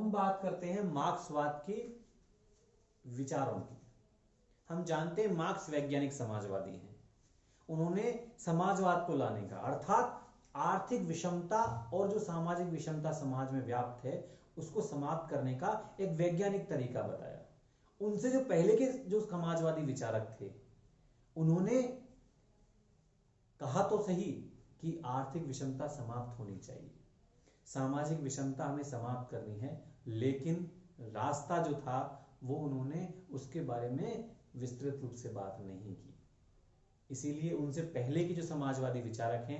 हम बात करते हैं मार्क्सवाद के विचारों की। हम जानते हैं मार्क्स वैज्ञानिक समाजवादी हैं। उन्होंने समाजवाद को लाने का अर्थात आर्थिक विषमता और जो सामाजिक विषमता समाज में व्याप्त है उसको समाप्त करने का एक वैज्ञानिक तरीका बताया। उनसे जो पहले के जो समाजवादी विचारक थे उन्होंने कहा तो सही कि आर्थिक विषमता समाप्त होनी चाहिए, सामाजिक विषमता हमें समाप्त करनी है, लेकिन रास्ता जो था वो उन्होंने उसके बारे में विस्तृत रूप से बात नहीं की। इसीलिए उनसे पहले के जो समाजवादी विचारक हैं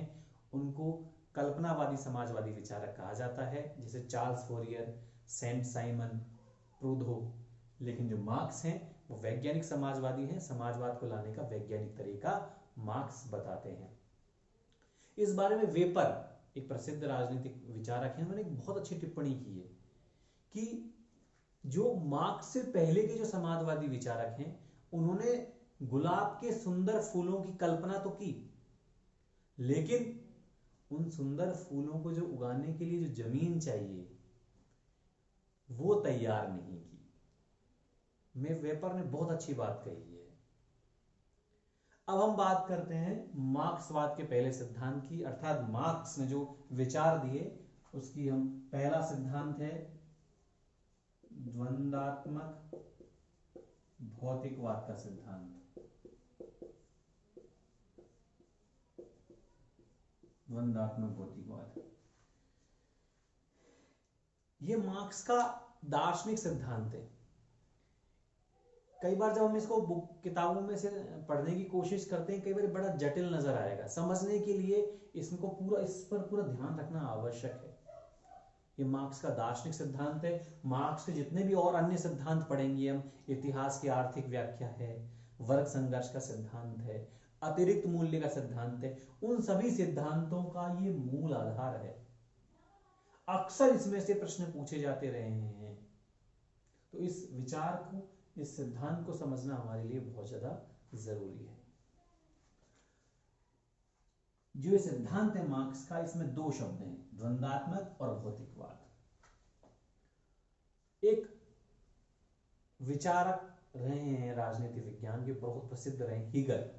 उनको कल्पनावादी समाजवादी विचारक कहा जाता है, जैसे चार्ल्स फोरियर, सेंट साइमन, प्रूदो। लेकिन जो मार्क्स हैं वो वैज्ञानिक समाजवादी हैं, समाजवाद को लाने का वैज्ञानिक तरीका मार्क्स बताते हैं। इस बारे में वेपर एक प्रसिद्ध राजनीतिक विचारक हैं, उन्होंने एक बहुत अच्छी टिप्पणी की है कि जो मार्क्स से पहले के जो समाजवादी विचारक हैं उन्होंने गुलाब के सुंदर फूलों की कल्पना तो की, लेकिन उन सुंदर फूलों को जो उगाने के लिए जो जमीन चाहिए वो तैयार नहीं की। वेपर ने बहुत अच्छी बात कही है। अब हम बात करते हैं मार्क्सवाद के पहले सिद्धांत की, अर्थात मार्क्स ने जो विचार दिए उसकी हम पहला सिद्धांत है द्वंद्वात्मक भौतिकवाद का सिद्धांत। द्वंद्वात्मक भौतिकवाद ये मार्क्स का दार्शनिक सिद्धांत है। कई बार जब हम इसको बुक किताबों में से पढ़ने की कोशिश करते हैं कई बार बड़ा जटिल नजर आएगा। समझने के लिए इस पर पूरा ध्यान रखना आवश्यक है। ये मार्क्स का दार्शनिक सिद्धांत है। मार्क्स के जितने भी और अन्य सिद्धांत पढ़ेंगे हम, इतिहास की आर्थिक व्याख्या है, वर्ग संघर्ष का सिद्धांत है, अतिरिक्त मूल्य का सिद्धांत है, उन सभी सिद्धांतों का ये मूल आधार है। अक्सर इसमें से प्रश्न पूछे जाते रहे हैं। तो इस विचार को, इस सिद्धांत को समझना हमारे लिए बहुत ज्यादा जरूरी है। जो ये सिद्धांत है मार्क्स का, इसमें दो शब्द हैं, द्वंद्वात्मक और भौतिकवाद। एक विचारक रहे हैं राजनीति विज्ञान के, बहुत प्रसिद्ध रहे, हीगल।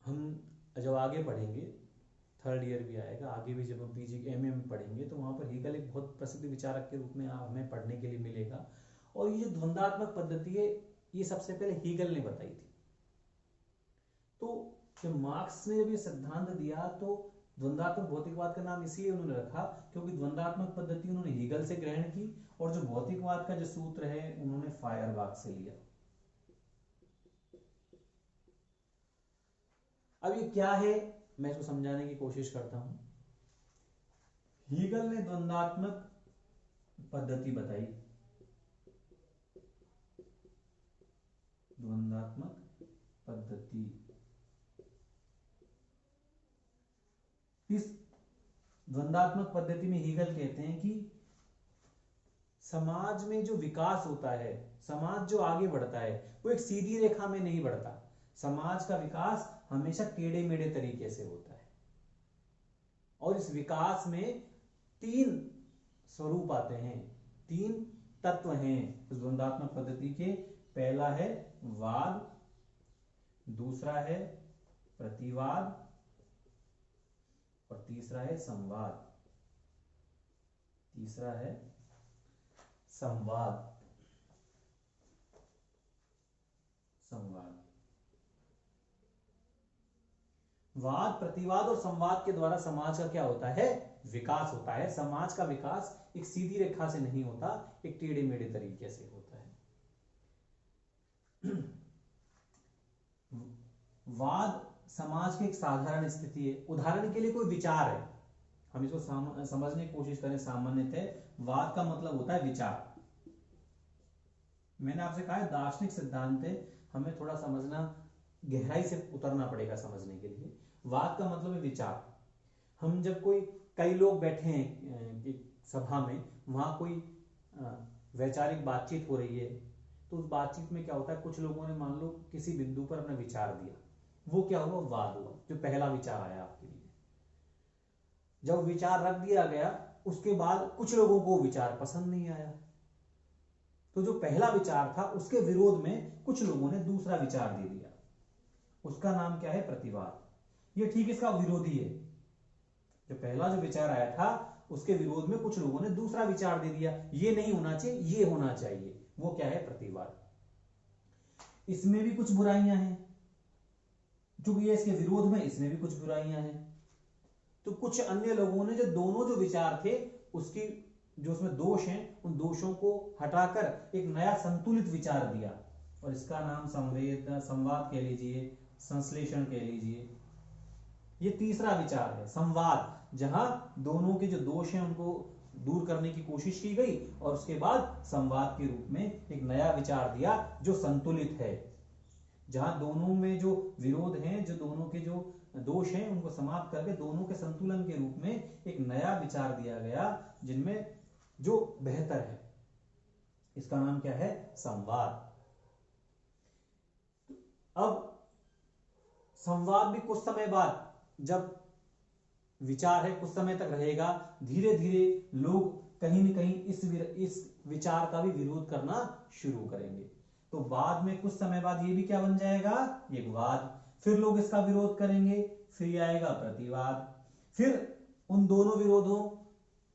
हम जब आगे पढ़ेंगे, थर्ड ईयर भी आएगा, आगे भी जब हम पीजी एमए में पढ़ेंगे तो वहां पर हीगल एक बहुत प्रसिद्ध विचारक के रूप में हमें पढ़ने के लिए मिलेगा। और ये जो द्वंद्वात्मक पद्धति है ये सबसे पहले हीगल ने बताई थी। तो जब मार्क्स ने जब ये सिद्धांत दिया तो द्वंद्वात्मक भौतिकवाद का नाम इसलिए उन्होंने रखा क्योंकि द्वंद्वात्मक पद्धति उन्होंने हीगल से ग्रहण की और जो भौतिकवाद का जो सूत्र है उन्होंने फायरबाख से लिया। अब ये क्या है मैं इसको समझाने की कोशिश करता हूं। हीगल ने द्वंद्वात्मक पद्धति बताई, द्वंद्वात्मक पद्धति। इस द्वंद्वात्मक पद्धति में हीगल कहते हैं कि समाज में जो विकास होता है, समाज जो आगे बढ़ता है वो एक सीधी रेखा में नहीं बढ़ता। समाज का विकास हमेशा टेढ़े मेढ़े तरीके से होता है और इस विकास में तीन स्वरूप आते हैं, तीन तत्व हैं इस द्वंद्वात्मक पद्धति के। पहला है वाद, दूसरा है प्रतिवाद और तीसरा है संवाद। वाद, प्रतिवाद और संवाद के द्वारा समाज का क्या होता है, विकास होता है। समाज का विकास एक सीधी रेखा से नहीं होता, एक टेढ़े मेढ़े तरीके से होता है। वाद समाज की एक साधारण स्थिति है। उदाहरण के लिए कोई विचार है, हम इसको समझने की कोशिश करें। सामान्यतः वाद का मतलब होता है विचार। मैंने आपसे कहा है दार्शनिक सिद्धांत है, हमें थोड़ा समझना, गहराई से उतरना पड़ेगा समझने के लिए। वाद का मतलब है विचार। हम जब कई लोग बैठे हैं एक सभा में, वहां कोई वैचारिक बातचीत हो रही है, तो उस बातचीत में क्या होता है, कुछ लोगों ने मान लो किसी बिंदु पर अपना विचार दिया वो क्या हुआ? वाद हुआ। जो पहला विचार आया आपके लिए, जब विचार रख दिया गया, उसके बाद कुछ लोगों को विचार पसंद नहीं आया, तो जो पहला विचार था उसके विरोध में कुछ लोगों ने दूसरा विचार दे दिया, उसका नाम क्या है? प्रतिवाद। ये ठीक इसका विरोधी है। जो पहला जो विचार आया था उसके विरोध में कुछ लोगों ने दूसरा विचार दे दिया, ये नहीं होना चाहिए, ये होना चाहिए। वो क्या है? प्रतिवाद। इसमें भी कुछ बुराइयां हैं, चूंकि ये इसके विरोध में, इसमें भी कुछ बुराइयां हैं। तो कुछ अन्य लोगों ने जो दोनों जो विचार थे उसकी जो उसमें दोष हैं, उन दोषों को हटाकर एक नया संतुलित विचार दिया, और इसका नाम संवाद कह लीजिए, संश्लेषण कह लीजिए। ये तीसरा विचार है, संवाद, जहां दोनों के जो दोष हैं उनको दूर करने की कोशिश की गई, और उसके बाद संवाद के रूप में एक नया विचार दिया जो संतुलित है, जहां दोनों में जो विरोध हैं, जो दोनों के जो दोष हैं, उनको समाप्त करके दोनों के संतुलन के रूप में एक नया विचार दिया गया, जिनमें जो बेहतर है। इसका नाम क्या है? संवाद। अब संवाद भी कुछ समय बाद, जब विचार है कुछ समय तक रहेगा, धीरे धीरे लोग कहीं न कहीं इस विचार का भी विरोध करना शुरू करेंगे। तो बाद में कुछ समय बाद ये भी क्या बन जाएगा? एक वाद। फिर लोग इसका विरोध करेंगे, फिर आएगा प्रतिवाद। फिर उन दोनों विरोधों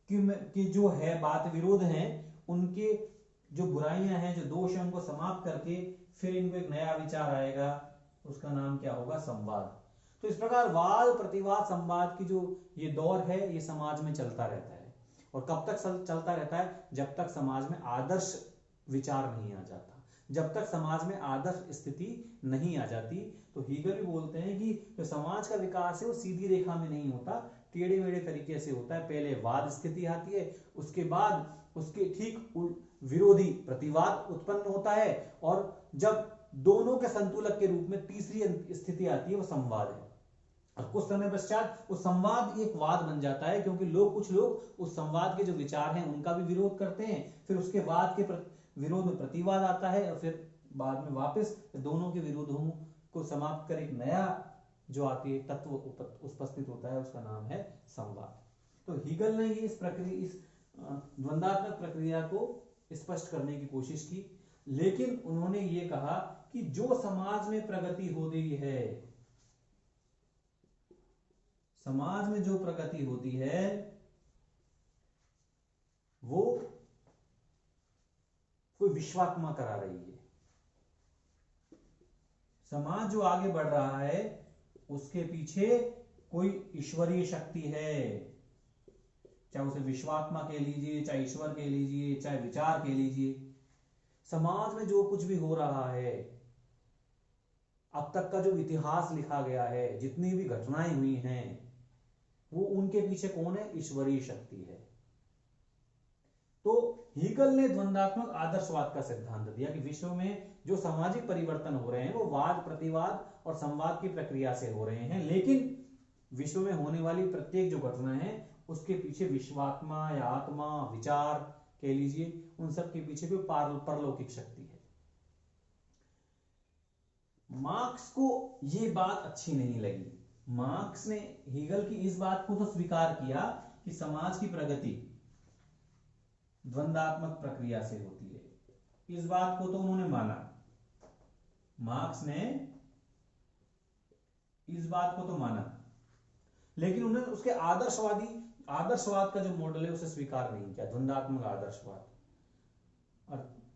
की जो है बात, विरोध हैं, उनके जो बुराइयां हैं, जो दोष हैं, उनको समाप्त करके फिर इनको एक नया विचार आएगा, उसका नाम क्या होगा? संवाद। तो इस प्रकार वाद, प्रतिवाद, संवाद की जो ये दौर है, ये समाज में चलता रहता है। और कब तक चलता रहता है? जब तक समाज में आदर्श विचार नहीं आ जाता, जब तक समाज में आदर्श स्थिति नहीं आ जाती। तो हीगल भी बोलते हैं कि जो समाज का विकास है वो सीधी रेखा में नहीं होता, टेढ़े मेढ़े तरीके से होता है। पहले वाद स्थिति आती है, उसके बाद उसके ठीक विरोधी प्रतिवाद उत्पन्न होता है, और जब दोनों के संतुलक के रूप में तीसरी स्थिति आती है, वो संवाद है। और कुछ समय पश्चात वो संवाद एक वाद बन जाता है, क्योंकि कुछ लोग उस संवाद के जो विचार हैं उनका भी विरोध करते हैं। फिर उसके वाद के विरोध में प्रतिवाद आता है, और फिर बाद में वापस दोनों के विरोधों को समाप्त कर एक नया जो आती है तत्व उपस्थित होता है, उसका नाम है संवाद। तो हीगल ने इस द्वंद्वात्मक प्रक्रिया को स्पष्ट करने की कोशिश की, लेकिन उन्होंने ये कहा कि जो समाज में प्रगति हो रही है, समाज में जो प्रगति होती है, वो कोई विश्वात्मा करा रही है। समाज जो आगे बढ़ रहा है उसके पीछे कोई ईश्वरीय शक्ति है, चाहे उसे विश्वात्मा कह लीजिए, चाहे ईश्वर कह लीजिए, चाहे विचार कह लीजिए। समाज में जो कुछ भी हो रहा है, अब तक का जो इतिहास लिखा गया है, जितनी भी घटनाएं हुई हैं, वो उनके पीछे कौन है? ईश्वरीय शक्ति है। तो हीगल ने द्वंद्वात्मक आदर्शवाद का सिद्धांत दिया कि विश्व में जो सामाजिक परिवर्तन हो रहे हैं वो वाद, प्रतिवाद और संवाद की प्रक्रिया से हो रहे हैं, लेकिन विश्व में होने वाली प्रत्येक जो घटना है उसके पीछे विश्वात्मा या आत्मा, विचार कह लीजिए, उन सब के पीछे कोई परलौकिक शक्ति है। मार्क्स को ये बात अच्छी नहीं लगी। मार्क्स ने हीगल की इस बात को तो स्वीकार किया कि समाज की प्रगति द्वंद्वात्मक प्रक्रिया से होती है, इस बात को तो उन्होंने माना। मार्क्स ने इस बात को तो माना, लेकिन उन्होंने उसके आदर्शवाद का जो मॉडल है उसे स्वीकार नहीं किया, द्वंद्वात्मक आदर्शवाद।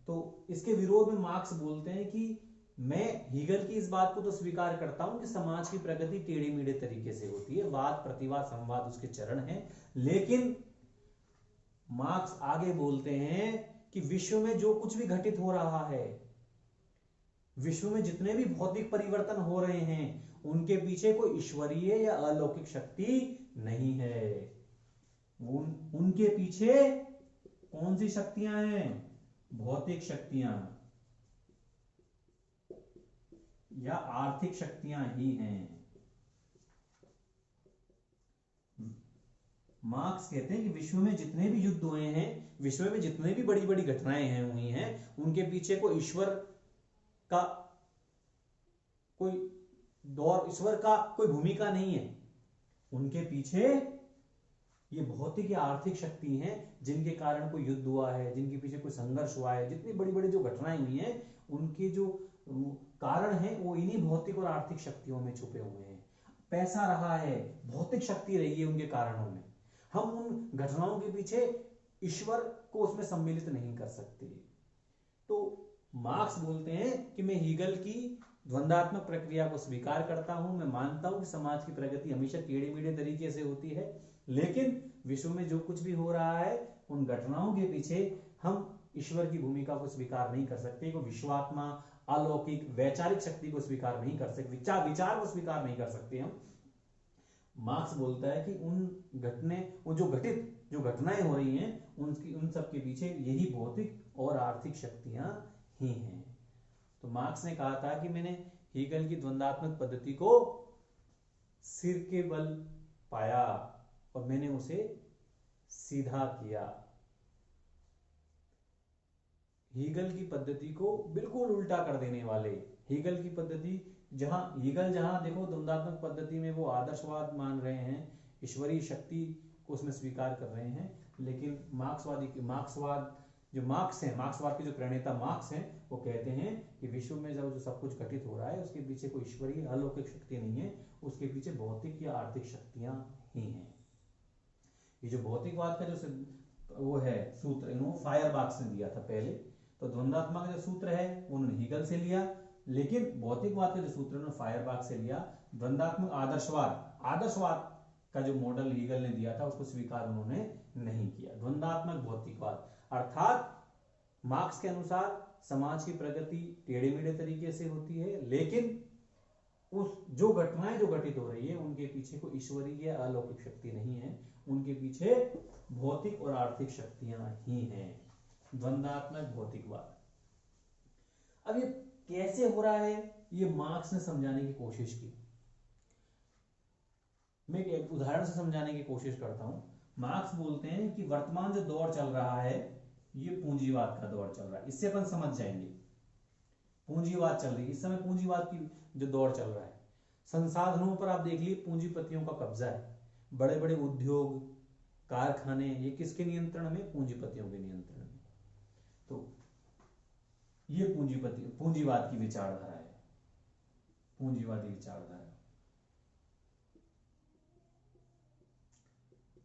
तो इसके विरोध में मार्क्स बोलते हैं कि मैं हीगल की इस बात को तो स्वीकार करता हूं कि समाज की प्रगति टेढ़े मेढ़े तरीके से होती है, वाद, प्रतिवाद, संवाद उसके चरण हैं, लेकिन मार्क्स आगे बोलते हैं कि विश्व में जो कुछ भी घटित हो रहा है, विश्व में जितने भी भौतिक परिवर्तन हो रहे हैं, उनके पीछे कोई ईश्वरीय या अलौकिक शक्ति नहीं है। उनके पीछे कौन सी शक्तियां हैं? भौतिक शक्तियां या आर्थिक शक्तियां ही हैं। मार्क्स कहते हैं कि विश्व में जितने भी युद्ध हुए हैं, विश्व में जितने भी बड़ी बड़ी घटनाएं हुई हैं, उनके पीछे कोई ईश्वर का कोई दौर, ईश्वर का कोई भूमिका नहीं है। उनके पीछे ये भौतिक या आर्थिक शक्ति हैं जिनके कारण कोई युद्ध हुआ है, जिनके पीछे कोई संघर्ष हुआ है, जितनी बड़ी बड़ी जो घटनाएं हुई हैं उनके जो कारण हैं वो इन्हीं भौतिक और आर्थिक शक्तियों में छुपे हुए हैं। पैसा रहा है, भौतिक शक्ति रही है उनके कारणों में। हम उन घटनाओं के पीछे ईश्वर को उसमें सम्मिलित नहीं कर सकते। तो मार्क्स बोलते हैं कि मैं हीगल की द्वंद्वात्मक प्रक्रिया को स्वीकार करता हूं, मैं मानता हूं कि समाज की प्रगति हमेशा टेढ़े मेढ़े तरीके से होती है, लेकिन विश्व में जो कुछ भी हो रहा है उन घटनाओं के पीछे हम ईश्वर की भूमिका को स्वीकार नहीं कर सकते, को विश्वात्मा, अलौकिक, वैचारिक शक्ति को स्वीकार नहीं कर सकते, विचार को स्वीकार नहीं कर सकते हम। मार्क्स बोलता है कि वो जो घटनाएं हो रही हैं उन सब के पीछे यही भौतिक और आर्थिक शक्तियां ही हैं। तो मार्क्स ने कहा था कि मैंने हीगल की द्वंद्वात्मक पद्धति को सिर के बल पाया और मैंने उसे सीधा किया। हीगल की पद्धति को बिल्कुल उल्टा कर देने वाले, हीगल की पद्धति जहां देखो द्वंद्वात्मक पद्धति में वो आदर्शवाद मान रहे हैं, ईश्वरीय शक्ति को उसमें स्वीकार कर रहे हैं, लेकिन मार्क्सवाद जो मार्क्सवाद के जो प्रणेता मार्क्स हैं वो कहते हैं कि विश्व में जब जो सब कुछ घटित हो रहा है उसके पीछे कोई ईश्वरीय अलौकिक शक्ति नहीं है, उसके पीछे भौतिक या आर्थिक शक्तियां ही हैं। ये जो भौतिकवाद का जो वो है सूत्र, इन्होंने फायरबाक्स ने दिया था पहले। तो द्वंद्वात्मक का जो सूत्र है उन्होंने हीगल से लिया, लेकिन भौतिकवाद का जो सूत्र उन्होंने फायरबाक्स से लिया। द्वंद्वात्मक आदर्शवाद का जो मॉडल हीगल ने दिया था उसको स्वीकार उन्होंने नहीं किया। द्वंद्वात्मक भौतिकवाद अर्थात मार्क्स के अनुसार समाज की प्रगति टेढ़े मेढ़े तरीके से होती है, लेकिन उस जो घटनाएं जो घटित हो रही है उनके पीछे कोई ईश्वरीय या अलौकिक शक्ति नहीं है, उनके पीछे भौतिक और आर्थिक शक्तियां ही हैं। द्वंद्वात्मक भौतिकवाद। अब ये कैसे हो रहा है ये मार्क्स ने समझाने की कोशिश की। मैं एक उदाहरण से समझाने की कोशिश करता हूं। मार्क्स बोलते हैं कि वर्तमान जो दौर चल रहा है ये पूंजीवाद का दौर चल रहा है। इससे अपन समझ जाएंगे पूंजीवाद चल रही है, इस समय पूंजीवाद की जो दौर चल रहा है, संसाधनों पर आप देख लीजिए पूंजीपतियों का कब्जा है। बड़े बड़े उद्योग, कारखाने, ये किसके नियंत्रण में? पूंजीपतियों के नियंत्रण में। तो ये पूंजीवाद की विचारधारा है, पूंजीवादी विचारधारा।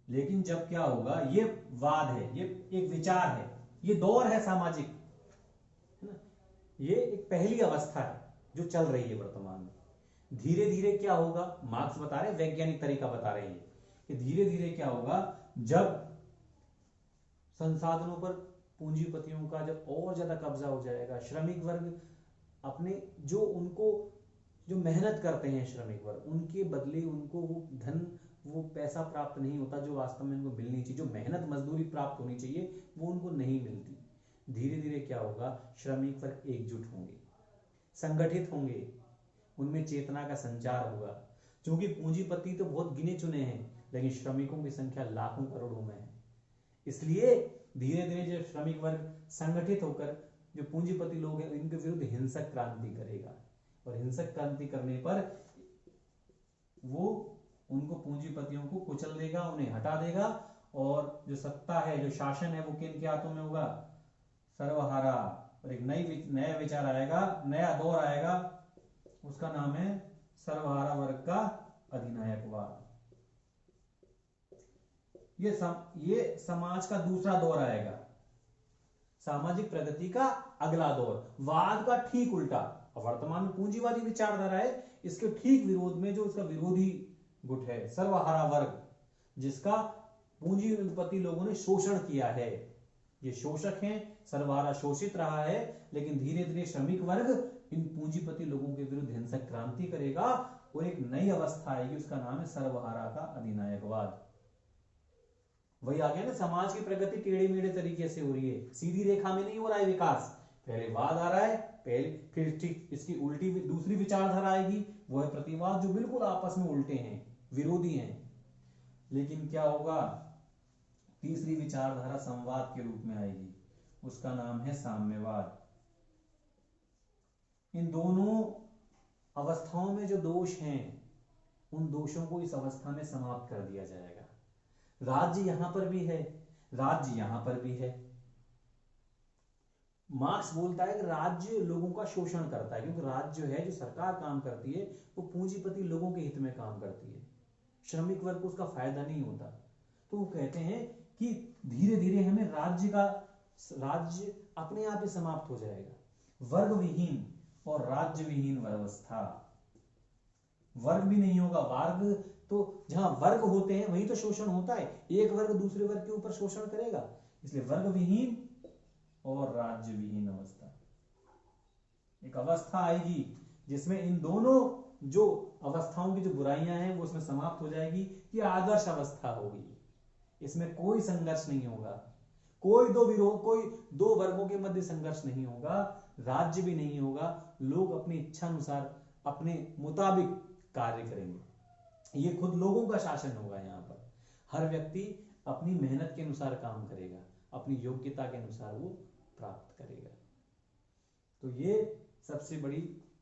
लेकिन जब क्या होगा, ये वाद है, ये एक विचार है, ये दौर है सामाजिक, है ना, ये एक पहली अवस्था है जो चल रही है वर्तमान में। धीरे धीरे क्या होगा, मार्क्स बता रहे हैं, वैज्ञानिक तरीका बता रहे हैं कि धीरे धीरे क्या होगा, जब संसाधनों पर पूंजीपतियों का जब और ज्यादा कब्जा हो जाएगा, श्रमिक वर्ग अपने जो मेहनत करते हैं श्रमिक वर्ग, उनके बदले उनको वो पैसा प्राप्त नहीं होता जो वास्तव में उनको मिलनी चाहिए, जो मेहनत मजदूरी प्राप्त होनी चाहिए वो उनको नहीं मिलती। धीरे धीरे क्या होगा, श्रमिक वर्ग एकजुट होंगे, संगठित होंगे, उनमें चेतना का संचार होगा। क्योंकि पूंजीपति तो बहुत गिने चुने हैं, लेकिन श्रमिकों की संख्या लाखों करोड़ों में है। इसलिए धीरे धीरे जो श्रमिक वर्ग संगठित होकर जो पूंजीपति लोग हैं इनके विरुद्ध हिंसक क्रांति करेगा, और हिंसक क्रांति करने पर वो उनको पूंजीपतियों को कुचल देगा, उन्हें हटा देगा, और जो सत्ता है, जो शासन है, वो किन के हाथों में होगा? सर्वहारा। और एक नया विचार आएगा, नया दौर आएगा, उसका नाम है सर्वहारा वर्ग का अधिनायकवाद। ये समाज का दूसरा दौर आएगा, सामाजिक प्रगति का अगला दौर, वाद का ठीक उल्टा। वर्तमान में पूंजीवादी विचारधारा है, इसके ठीक विरोध में जो उसका विरोधी गुट है सर्वहारा वर्ग, जिसका पूंजीपति लोगों ने शोषण किया है। ये शोषक हैं, सर्वहारा शोषित रहा है, लेकिन धीरे धीरे श्रमिक वर्ग इन पूंजीपति लोगों के विरुद्ध हिंसक क्रांति करेगा और एक नई अवस्था आएगी, उसका नाम है सर्वहारा का अधिनायकवाद। वही आ गया ना, समाज की प्रगति टेढ़े मेढ़े तरीके से हो रही है, सीधी रेखा में नहीं हो रहा है विकास। पहले वाद आ रहा है, फिर ठीक इसकी उल्टी दूसरी विचारधारा आएगी, वो है प्रतिवाद, जो बिल्कुल आपस में उल्टे हैं, विरोधी हैं। लेकिन क्या होगा, तीसरी विचारधारा संवाद के रूप में आएगी, उसका नाम है साम्यवाद। इन दोनों अवस्थाओं में जो दोष हैं उन दोषों को इस अवस्था में समाप्त कर दिया जाएगा। राज्य यहां पर भी है, राज्य यहां पर भी है। मार्क्स बोलता है कि राज्य लोगों का शोषण करता है, क्योंकि राज्य जो है, जो सरकार काम करती है, वो पूंजीपति लोगों के हित में काम करती है, श्रमिक वर्ग को उसका फायदा नहीं होता। तो वो कहते हैं कि धीरे धीरे हमें राज्य अपने आप ही समाप्त हो जाएगा। वर्ग विहीन और राज्य विहीन व्यवस्था, वर्ग भी नहीं होगा। वर्ग तो जहां वर्ग होते हैं वहीं तो शोषण होता है, एक वर्ग दूसरे वर्ग के ऊपर शोषण करेगा, इसलिए वर्ग विहीन और राज्य विहीन अवस्था। एक अवस्था आएगी जिसमें इन दोनों जो अवस्थाओं की जो बुराइयां हैं वो उसमें समाप्त हो जाएगी। ये आदर्श अवस्था होगी, इसमें कोई संघर्ष नहीं होगा, कोई दो वर्गों के मध्य संघर्ष नहीं होगा, राज्य भी नहीं होगा, लोग अपनी इच्छा अनुसार अपने मुताबिक कार्य करेंगे। ये खुद लोगों का शासन होगा। यहाँ पर हर व्यक्ति अपनी मेहनत के अनुसार काम करेगा, अपनी योग्यता के अनुसार वो प्राप्त करेगा। तो ये सबसे बड़ी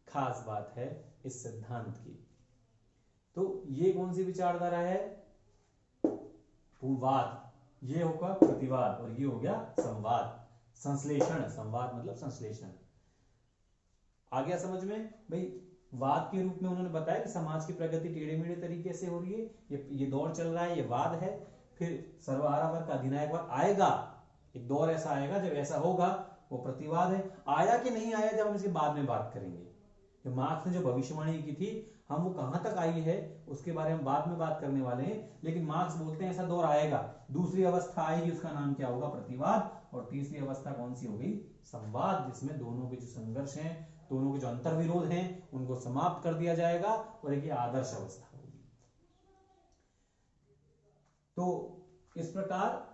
खास बात है इस सिद्धांत की। तो ये कौन सी विचारधारा है? वाद, ये होगा प्रतिवाद, और ये हो गया संवाद, संश्लेषण। संवाद मतलब संश्लेषण। आ गया समझ में भाई? वाद के रूप में उन्होंने बताया कि समाज की प्रगति टेढ़े मेढ़े तरीके से हो रही है, ये दौर चल रहा है, ये वाद है। फिर सर्वहारा वर्ग का अधिनायकवाद आएगा, एक दौर ऐसा आएगा जब ऐसा होगा, वो प्रतिवाद है। आया कि नहीं आया, जब हम इसके बाद में बात करेंगे। जो मार्क्स ने जो भविष्यवाणी की थी, हम वो कहां तक आई है उसके बारे में बाद में बात करने वाले हैं। लेकिन मार्क्स बोलते हैं ऐसा दौर आएगा, दूसरी अवस्था आएगी, उसका नाम क्या होगा? प्रतिवाद। और तीसरी अवस्था कौन सी होगी? संवाद, जिसमें दोनों के जो संघर्ष हैं, दोनों के जो अंतर्विरोध हैं, उनको समाप्त कर दिया जाएगा, और एक आदर्श अवस्था होगी। तो इस प्रकार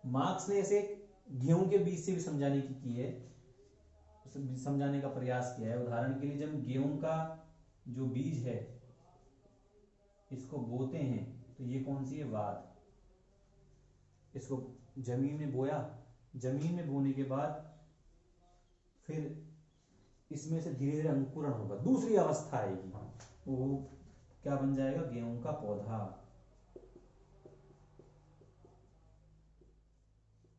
मार्क्स ने ऐसे गेहूं के बीज से भी समझाने की है, समझाने का प्रयास किया है। उदाहरण के लिए, जब गेहूं का जो बीज है इसको बोते हैं, तो ये कौन सी है? वाद। इसको जमीन में बोया, जमीन में बोने के बाद फिर इसमें से धीरे धीरे अंकुरण होगा, दूसरी अवस्था आएगी, वो क्या बन जाएगा? गेहूं का पौधा।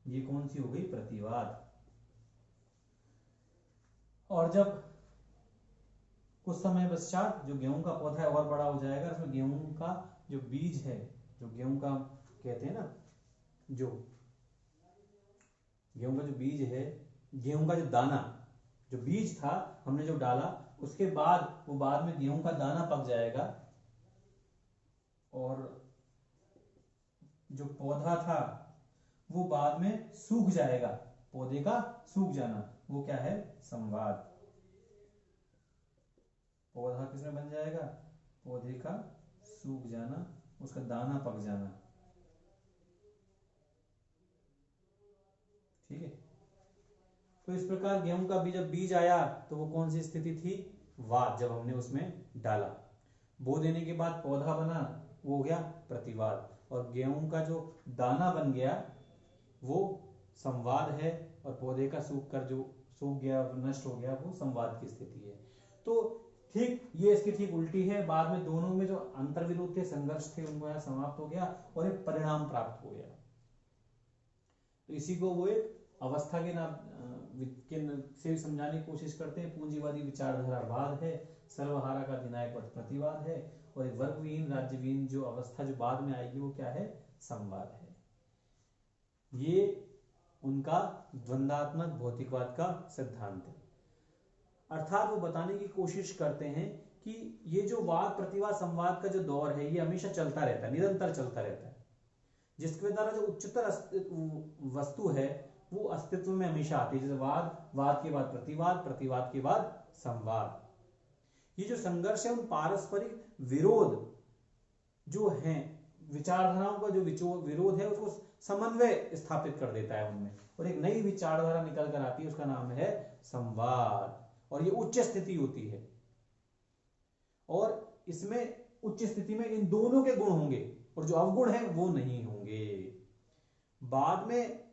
ये कौन सी हो गई? प्रतिवाद। और जब कुछ समय पश्चात जो गेहूं का पौधा है और बड़ा हो जाएगा, उसमें गेहूं का जो बीज है, जो गेहूं का कहते हैं ना, जो गेहूं का जो बीज है, गेहूं का जो दाना, जो बीज था हमने जो डाला, उसके बाद वो बाद में गेहूं का दाना पक जाएगा, और जो पौधा था वो बाद में सूख जाएगा। पौधे का सूख जाना, वो क्या है? संवाद। पौधा किसमें बन जाएगा? पौधे का सूख जाना, उसका दाना पक जाना। ठीक है। तो इस प्रकार गेहूं का जब बीज आया तो वो कौन सी स्थिति थी? वाद, जब हमने उसमें डाला। बो देने के बाद पौधा बना, वो हो गया प्रतिवाद। और गेहूं का जो दाना बन गया वो संवाद है, और पौधे का सूख गया, नष्ट हो गया, वो संवाद की स्थिति है। तो ठीक ये इसकी ठीक उल्टी है। बाद में दोनों में जो अंतर्विरोध थे, संघर्ष थे, उनको यहां समाप्त हो गया और एक परिणाम प्राप्त हो गया। तो इसी को वो एक अवस्था के नाम से समझाने की कोशिश करते हैं। पूंजीवादी विचारधारा वाद है, सर्वहारा का अधिनायकवाद प्रतिवाद है, और एक वर्गविहीन राज्यविहीन जो अवस्था जो बाद में आएगी वो क्या है? संवाद है। ये उनका द्वंद्वात्मक भौतिकवाद का सिद्धांत है। अर्थात वो बताने की कोशिश करते हैं कि ये जो वाद प्रतिवाद संवाद का जो दौर है, ये हमेशा चलता रहता है, निरंतर चलता रहता है, जिसके द्वारा जो उच्चतर वस्तु है वो अस्तित्व में हमेशा आती है। जैसे वाद के बाद प्रतिवाद, प्रतिवाद के बाद संवाद। ये जो संघर्ष है, उन पारस्परिक विरोध जो है, विचारधाराओं का जो विरोध है, उसको समन्वय स्थापित कर देता है उनमें, और एक नई विचारधारा निकल कर आती है, उसका नाम है संवाद। और ये उच्च स्थिति होती है, और इसमें उच्च स्थिति में इन दोनों के गुण होंगे, और जो अवगुण है वो नहीं होंगे। बाद में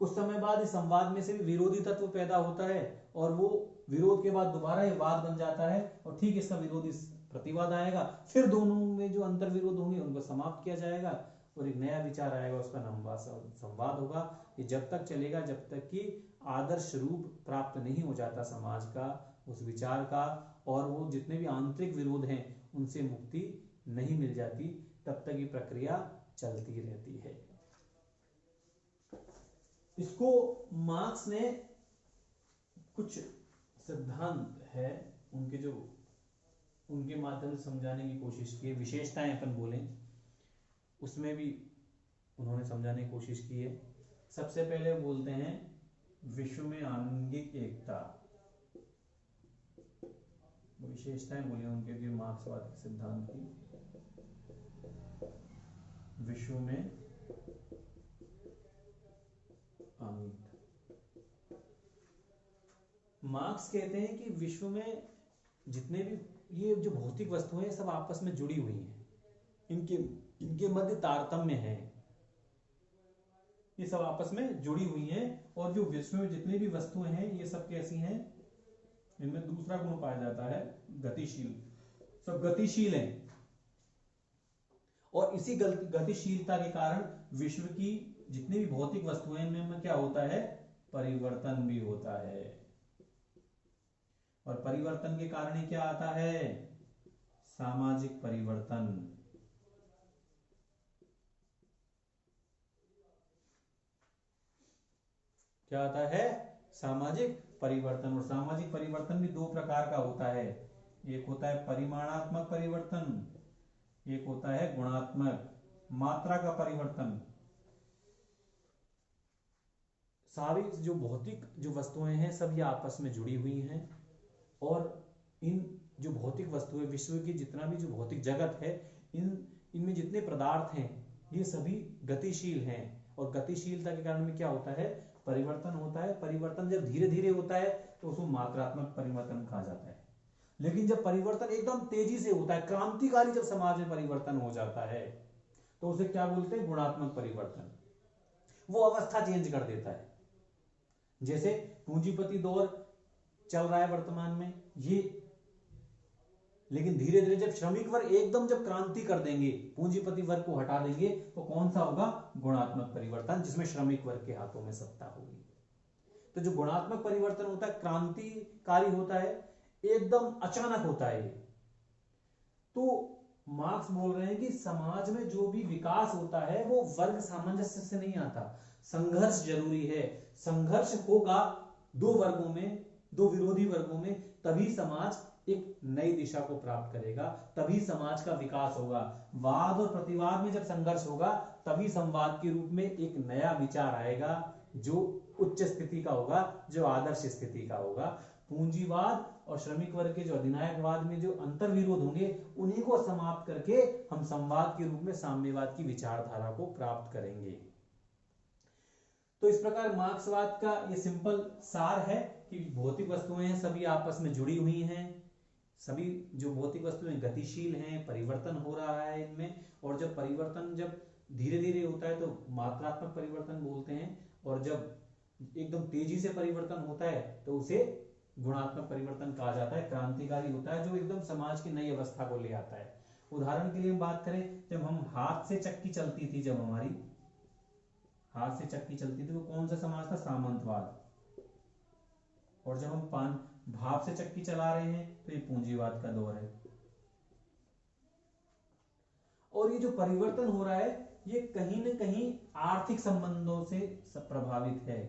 कुछ समय बाद इस संवाद में से भी विरोधी तत्व पैदा होता है, और वो विरोध के बाद दोबारा ये वाद बन जाता है और ठीक इसका विरोध इस प्रतिवाद आएगा, फिर दोनों में जो अंतर विरोध होंगे उनको समाप्त किया जाएगा और एक नया विचार आएगा, उसका नाम संवाद होगा। ये जब तक चलेगा जब तक कि आदर्श रूप प्राप्त नहीं हो जाता समाज का, उस विचार का, और वो जितने भी आंतरिक विरोध हैं उनसे मुक्ति नहीं मिल जाती, तब तक ये प्रक्रिया चलती रहती है। इसको मार्क्स ने कुछ सिद्धांत है उनके माध्यम से समझाने की कोशिश की है। विशेषताएं अपन बोलें उसमें भी उन्होंने समझाने की कोशिश की है। सबसे पहले बोलते हैं विश्व में आंगिक एकता, विशेषताएं बोली उनके भी मार्क्सवाद के सिद्धांत की। विश्व में आंगिक, मार्क्स कहते हैं कि विश्व में जितने भी ये जो भौतिक वस्तुएं हैं सब आपस में जुड़ी हुई हैं, इनके मध्य तारतम्य है, ये सब आपस में जुड़ी हुई हैं। और जो विश्व में जितनी भी वस्तुएं हैं ये सब कैसी हैं, इनमें दूसरा गुण पाया जाता है गतिशील, सब गतिशील हैं। और इसी गतिशीलता के कारण विश्व की जितनी भी भौतिक वस्तुएं इनमें क्या होता है, परिवर्तन भी होता है। और परिवर्तन के कारण क्या आता है, सामाजिक परिवर्तन। क्या आता है, सामाजिक परिवर्तन। और सामाजिक परिवर्तन भी दो प्रकार का होता है, एक होता है परिमाणात्मक परिवर्तन, एक होता है गुणात्मक, मात्रा का परिवर्तन। सारी जो भौतिक जो वस्तुएं हैं सब ये आपस में जुड़ी हुई हैं, और इन जो भौतिक वस्तुएं, विश्व की जितना भी जो भौतिक जगत है, इनमें जितने पदार्थ हैं ये सभी गतिशील हैं। और गतिशीलता के कारण में क्या होता है, परिवर्तन होता है। परिवर्तन जब धीरे धीरे होता है तो उसको मात्रात्मक परिवर्तन कहा जाता है। लेकिन जब परिवर्तन एकदम तेजी से होता है, क्रांतिकारी जब समाज में परिवर्तन हो जाता है, तो उसे क्या बोलते हैं, गुणात्मक परिवर्तन। वो अवस्था चेंज कर देता है। जैसे पूंजीपति दौर चल रहा है वर्तमान में ये, लेकिन धीरे धीरे जब श्रमिक वर्ग एकदम जब क्रांति कर देंगे, पूंजीपति वर्ग को हटा देंगे, तो कौन सा होगा, गुणात्मक परिवर्तन, जिसमें श्रमिक वर्ग के हाथों में सत्ता होगी। तो जो गुणात्मक परिवर्तन होता है, क्रांतिकारी होता है, एकदम अचानक होता है ये। तो मार्क्स बोल रहे हैं कि समाज में जो भी विकास होता है वो वर्ग सामंजस्य से नहीं आता, संघर्ष जरूरी है। संघर्ष होगा दो वर्गों में, दो विरोधी वर्गों में, तभी समाज एक नई दिशा को प्राप्त करेगा, तभी समाज का विकास होगा। वाद और प्रतिवाद में जब संघर्ष होगा तभी संवाद के रूप में एक नया विचार आएगा जो उच्च स्थिति का होगा, जो आदर्श स्थिति का होगा। पूंजीवाद और श्रमिक वर्ग के जो अधिनायकवाद में जो अंतर विरोध होंगे उन्हीं को समाप्त करके हम संवाद के रूप में साम्यवाद की विचारधारा को प्राप्त करेंगे। तो इस प्रकार मार्क्सवाद का ये सिंपल सार है कि भौतिक वस्तुएं हैं सभी आपस में जुड़ी हुई हैं, सभी जो भौतिक वस्तुएं गतिशील हैं, परिवर्तन हो रहा है इनमें, और जब परिवर्तन जब धीरे धीरे होता है तो मात्रात्मक परिवर्तन बोलते हैं, और जब एकदम तेजी से परिवर्तन होता है तो उसे गुणात्मक परिवर्तन कहा जाता है। क्रांतिकारी होता है जो एकदम समाज की नई अवस्था को ले आता है। उदाहरण के लिए हम बात करें, जब हम हाथ से चक्की चलती थी, जब हमारी हाथ से चक्की चलती थी, वो कौन सा समाज था, सामंतवाद। और जब हम भाप से चक्की चला रहे हैं तो ये पूंजीवाद का दौर है। और ये जो परिवर्तन हो रहा है ये कहीं न कहीं आर्थिक संबंधों से प्रभावित है।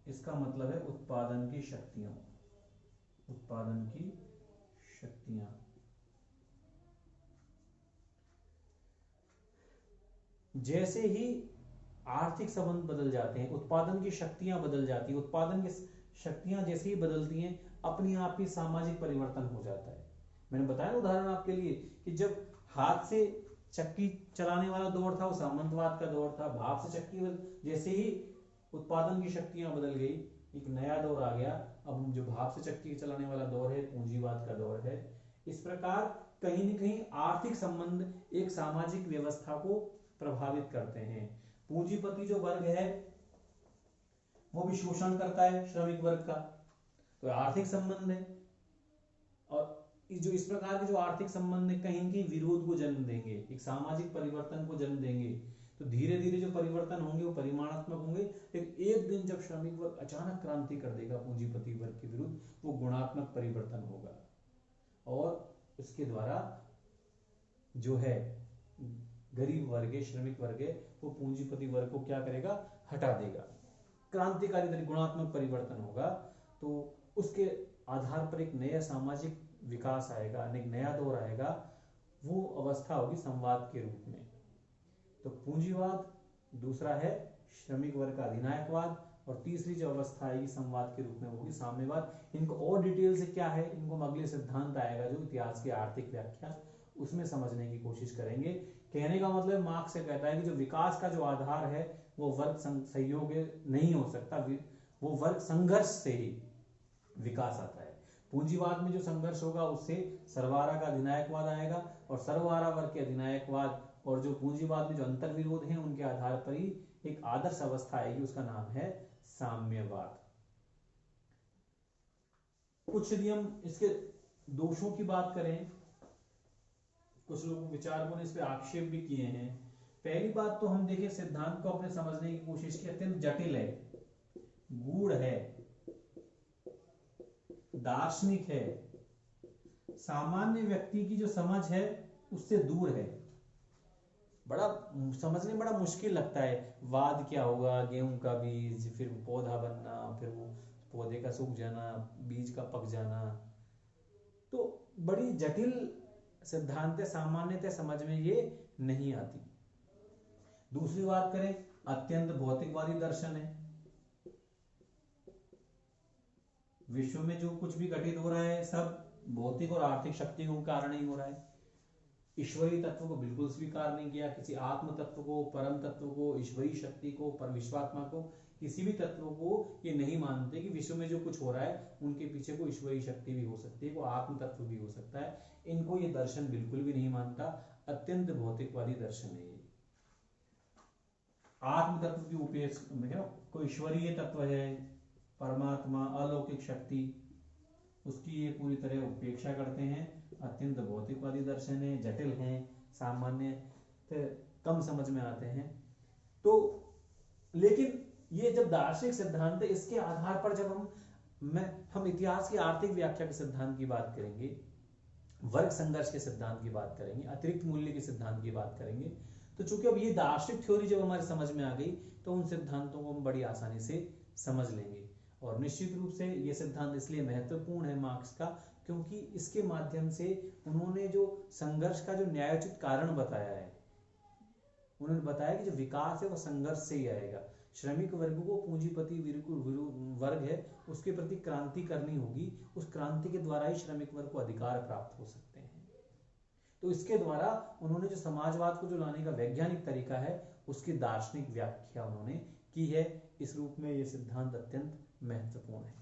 इसका मतलब है उत्पादन की शक्तियां, उत्पादन की शक्तियां। जैसे ही आर्थिक संबंध बदल जाते हैं, उत्पादन की शक्तियां बदल जाती है, उत्पादन की शक्तियां जैसे ही बदलती हैं अपने आप ही सामाजिक परिवर्तन हो जाता है। मैंने बताया उदाहरण आपके लिए कि जब हाथ से चक्की चलाने वाला दौर था वो सामंतवाद का दौर था, भाप से चक्की, जैसे ही उत्पादन की शक्तियां बदल गई एक नया दौर आ गया। अब जो भाप से चक्की चलाने वाला दौर है पूंजीवाद का दौर है। इस प्रकार कहीं न कहीं आर्थिक संबंध एक सामाजिक व्यवस्था को प्रभावित करते हैं। पूंजीपति जो वर्ग है वो भी शोषण करता है श्रमिक वर्ग का, तो आर्थिक संबंध है। और जो इस प्रकार के जो आर्थिक संबंध कहीं के विरोध को जन्म देंगे, एक सामाजिक परिवर्तन को जन्म देंगे। तो धीरे धीरे जो परिवर्तन होंगे वो परिमाणात्मक होंगे, लेकिन एक दिन जब श्रमिक वर्ग अचानक क्रांति कर देगा पूंजीपति वर्ग के विरुद्ध, वो गुणात्मक परिवर्तन होगा और उसके द्वारा जो है गरीब वर्ग है, श्रमिक वर्ग है, वो पूंजीपति वर्ग को क्या करेगा, हटा देगा। क्रांतिकारी गुणात्मक परिवर्तन होगा, तो उसके आधार पर एक नया सामाजिक विकास आएगा, एक नया दौर आएगा। वो अवस्था होगी संवाद के रूप में। तो पूंजीवाद, दूसरा है श्रमिक वर्ग का अधिनायकवाद, और तीसरी जो अवस्था आएगी संवाद के रूप में होगी साम्यवाद। इनको और डिटेल से क्या है, इनको हम अगले सिद्धांत आएगा जो इतिहास की आर्थिक व्याख्या, उसमें समझने की कोशिश करेंगे। कहने का मतलब मार्क्स से कहता है कि जो विकास का जो आधार है वो वर्ग सहयोग नहीं हो सकता, वो वर्ग संघर्ष से ही विकास आता है। पूंजीवाद में जो संघर्ष होगा उससे सर्वहारा का अधिनायकवाद आएगा, और सर्वहारा वर्ग के अधिनायकवाद और जो पूंजीवाद में जो अंतर विरोध हैं उनके आधार पर ही एक आदर्श अवस्था आएगी, उसका नाम है साम्यवाद। कुछ यदि हम इसके दोषों की बात करें, कुछ लोगों विचारकों ने इस पे आक्षेप भी किए हैं। पहली बात तो हम देखें, सिद्धांत को अपने समझने की कोशिश की, अत्यंत जटिल है, गूढ़ है, दार्शनिक है, सामान्य व्यक्ति की जो समझ है उससे दूर है, बड़ा समझने बड़ा मुश्किल लगता है। वाद क्या होगा, गेहूं का बीज, फिर पौधा बनना, फिर वो पौधे का सूख जाना, बीज का पक जाना, तो बड़ी जटिल सिद्धांत है, सामान्यतः समझ में ये नहीं आती। दूसरी बात करें, अत्यंत भौतिकवादी दर्शन है। विश्व में जो कुछ भी घटित हो रहा है सब भौतिक और आर्थिक शक्तियों के कारण ही हो रहा है। ईश्वरीय तत्व को बिल्कुल स्वीकार नहीं किया, किसी आत्म तत्व को, परम तत्व को, ईश्वरीय शक्ति को, पर विश्वात्मा को, किसी भी तत्व को ये नहीं मानते कि विश्व में जो कुछ हो रहा है उनके पीछे कोई ईश्वरीय शक्ति भी हो सकती है, कोई आत्म तत्व भी हो सकता है। इनको ये दर्शन बिल्कुल भी नहीं मानता, अत्यंत भौतिकवादी दर्शन है ये। आत्म तत्व की उपेक्षा, कोई ईश्वरीय तत्व है, परमात्मा, अलौकिक शक्ति, उसकी ये पूरी तरह उपेक्षा करते हैं। अत्यंत भौतिकवादी दर्शन है, जटिल हैं, सामान्य कम समझ में आते हैं। तो लेकिन ये जब दार्शनिक सिद्धांत है, इसके आधार पर जब हम इतिहास की आर्थिक व्याख्या के सिद्धांत की बात करेंगे, वर्ग संघर्ष के सिद्धांत की बात करेंगे, अतिरिक्त मूल्य के सिद्धांत की बात करेंगे, तो चूंकि अब ये दार्शनिक थ्योरी जब हमारे समझ में आ गई तो उन सिद्धांतों को हम बड़ी आसानी से समझ लेंगे। और निश्चित रूप से ये सिद्धांत इसलिए महत्वपूर्ण है मार्क्स का, क्योंकि इसके माध्यम से उन्होंने जो संघर्ष का जो न्यायोचित कारण बताया है, उन्होंने बताया कि जो विकास है वो संघर्ष से ही आएगा। श्रमिक वर्ग को पूंजीपति वर्ग है उसके प्रति क्रांति करनी होगी, उस क्रांति के द्वारा ही श्रमिक वर्ग को अधिकार प्राप्त हो सकते हैं। तो इसके द्वारा उन्होंने जो समाजवाद को जो लाने का वैज्ञानिक तरीका है उसकी दार्शनिक व्याख्या उन्होंने की है। इस रूप में यह सिद्धांत अत्यंत महत्वपूर्ण है।